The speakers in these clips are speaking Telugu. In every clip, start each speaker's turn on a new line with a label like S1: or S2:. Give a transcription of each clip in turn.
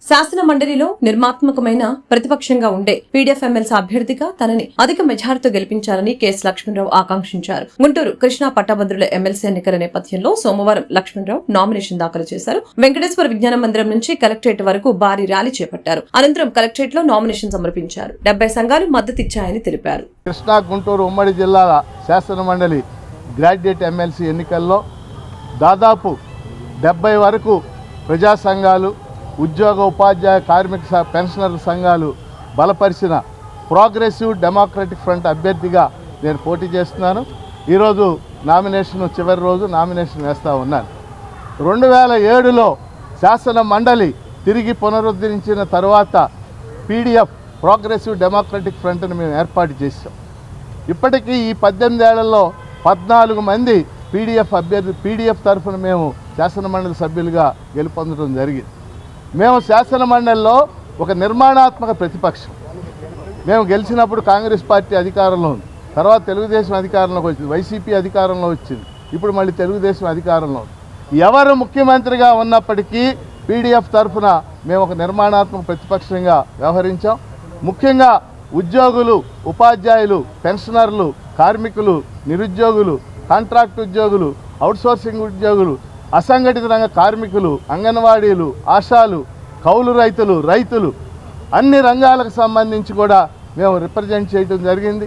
S1: శాసన మండలిలో నిర్మాత్మకమైన ప్రతిపక్షంగా ఉండే పీడీఎఫ్ ఎమ్మెల్సీ అభ్యర్థిగా తనని అధిక మెజారిటీతో గెలిపించాలని కెఎస్ లక్ష్మణరావు ఆకాంక్షించారు. గుంటూరు కృష్ణా పట్టభద్రుల ఎమ్మెల్సీ ఎన్నికల నేపథ్యంలో సోమవారం లక్ష్మణరావు నామినేషన్ దాఖలు చేశారు. వెంకటేశ్వర విజ్ఞాన మందిరం నుంచి కలెక్టరేట్ వరకు భారీ ర్యాలీ చేపట్టారు. అనంతరం కలెక్టరేట్ లో నామినేషన్ సమర్పించారు. 70 సంఘాలు మద్దతిచ్చాయని తెలిపారు.
S2: కృష్ణా గుంటూరు ఉమ్మడి జిల్లాల శాసన మండలి గ్రాడ్యుయేట్ ఎమ్మెల్సీ ఎన్నికల్లో దాదాపు 70 వరకు ప్రజా సంఘాలు, ఉద్యోగ ఉపాధ్యాయ కార్మిక పెన్షనర్ల సంఘాలు బలపరిచిన ప్రోగ్రెసివ్ డెమోక్రటిక్ ఫ్రంట్ అభ్యర్థిగా నేను పోటీ చేస్తున్నాను. ఈరోజు నామినేషన్ చివరి రోజు నామినేషన్ వేస్తూ ఉన్నాను. 2007లో శాసన మండలి తిరిగి పునరుద్ధరించిన తర్వాత పీడీఎఫ్ ప్రోగ్రెసివ్ డెమోక్రటిక్ ఫ్రంట్ని మేము ఏర్పాటు చేసాం. ఇప్పటికీ ఈ 18 ఏళ్లలో 14 మంది పీడీఎఫ్ తరఫున మేము శాసన మండలి సభ్యులుగా గెలుపొందడం జరిగింది. మేము శాసన మండలిలో ఒక నిర్మాణాత్మక ప్రతిపక్షం. మేము గెలిచినప్పుడు కాంగ్రెస్ పార్టీ అధికారంలో ఉంది, తర్వాత తెలుగుదేశం అధికారంలోకి వచ్చింది, వైసీపీ అధికారంలో వచ్చింది, ఇప్పుడు మళ్ళీ తెలుగుదేశం అధికారంలో ఉంది. ఎవరు ముఖ్యమంత్రిగా ఉన్నప్పటికీ పీడీఎఫ్ తరఫున మేము ఒక నిర్మాణాత్మక ప్రతిపక్షంగా వ్యవహరించాం. ముఖ్యంగా ఉద్యోగులు, ఉపాధ్యాయులు, పెన్షనర్లు, కార్మికులు, నిరుద్యోగులు, కాంట్రాక్ట్ ఉద్యోగులు, అవుట్సోర్సింగ్ ఉద్యోగులు, అసంఘటిత రంగ కార్మికులు, అంగన్వాడీలు, ఆశాలు, కౌలు రైతులు అన్ని రంగాలకు సంబంధించి కూడా మేము రిప్రజెంట్ చేయడం జరిగింది.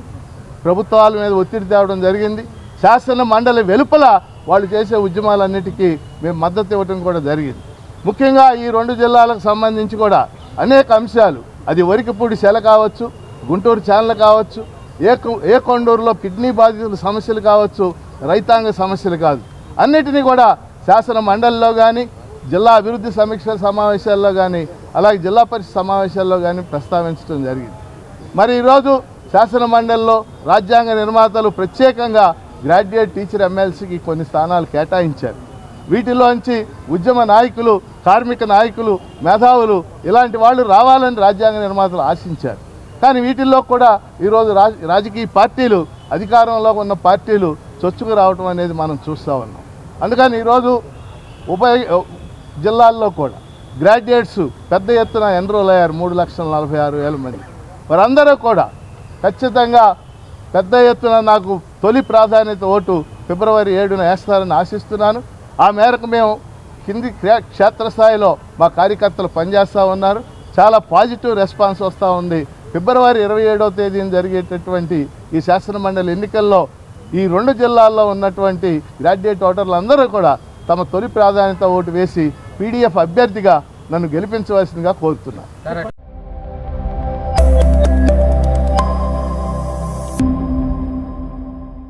S2: ప్రభుత్వాల మీద ఒత్తిడి తేవడం జరిగింది. శాసన మండలి వెలుపల వాళ్ళు చేసే ఉద్యమాలన్నిటికీ మేము మద్దతు ఇవ్వడం కూడా జరిగింది. ముఖ్యంగా ఈ 2 జిల్లాలకు సంబంధించి కూడా అనేక అంశాలు, అది వరికపూడి సెల కావచ్చు, గుంటూరు ఛానల్ కావచ్చు, ఏ కొండూరులో కిడ్నీ బాధితుల సమస్యలు కావచ్చు, రైతాంగ సమస్యలు కాదు, అన్నిటినీ కూడా శాసన మండలిలో కానీ, జిల్లా అభివృద్ధి సమీక్ష సమావేశాల్లో కానీ, అలాగే జిల్లా పరిషత్ సమావేశాల్లో కానీ ప్రస్తావించడం జరిగింది. మరి ఈరోజు శాసన మండలిలో రాజ్యాంగ నిర్మాతలు ప్రత్యేకంగా గ్రాడ్యుయేట్ టీచర్ ఎమ్మెల్సీకి కొన్ని స్థానాలు కేటాయించారు. వీటిలోంచి ఉద్యమ నాయకులు, కార్మిక నాయకులు, మేధావులు ఇలాంటి వాళ్ళు రావాలని రాజ్యాంగ నిర్మాతలు ఆశించారు. కానీ వీటిల్లో కూడా ఈరోజు రాజకీయ పార్టీలు, అధికారంలో ఉన్న పార్టీలు చొచ్చుకు రావడం అనేది మనం చూస్తూ ఉన్నాం. అందుకని ఈరోజు ఉభయ జిల్లాల్లో కూడా గ్రాడ్యుయేట్స్ పెద్ద ఎత్తున ఎన్రోల్ అయ్యారు. 3,46,000 మంది. వారందరూ కూడా ఖచ్చితంగా పెద్ద ఎత్తున నాకు తొలి ప్రాధాన్యత ఓటు ఫిబ్రవరి 7న వేస్తారని ఆశిస్తున్నాను. ఆ మేరకు మేము కింది క్షేత్రస్థాయిలో మా కార్యకర్తలు పనిచేస్తూ ఉన్నారు. చాలా పాజిటివ్ రెస్పాన్స్ వస్తూ ఉంది. ఫిబ్రవరి 27వ తేదీన జరిగేటటువంటి ఈ శాసన మండలి ఎన్నికల్లో ఈ 2 జిల్లాల్లో ఉన్నటువంటి గ్రాడ్యుయేట్ ఓటర్లు అందరూ కూడా తమ తొలి ప్రాధాన్యత ఓటు వేసి పీడీఎఫ్ అభ్యర్థిగా నన్ను గెలిపించవలసిందిగా కోరుతున్నారు.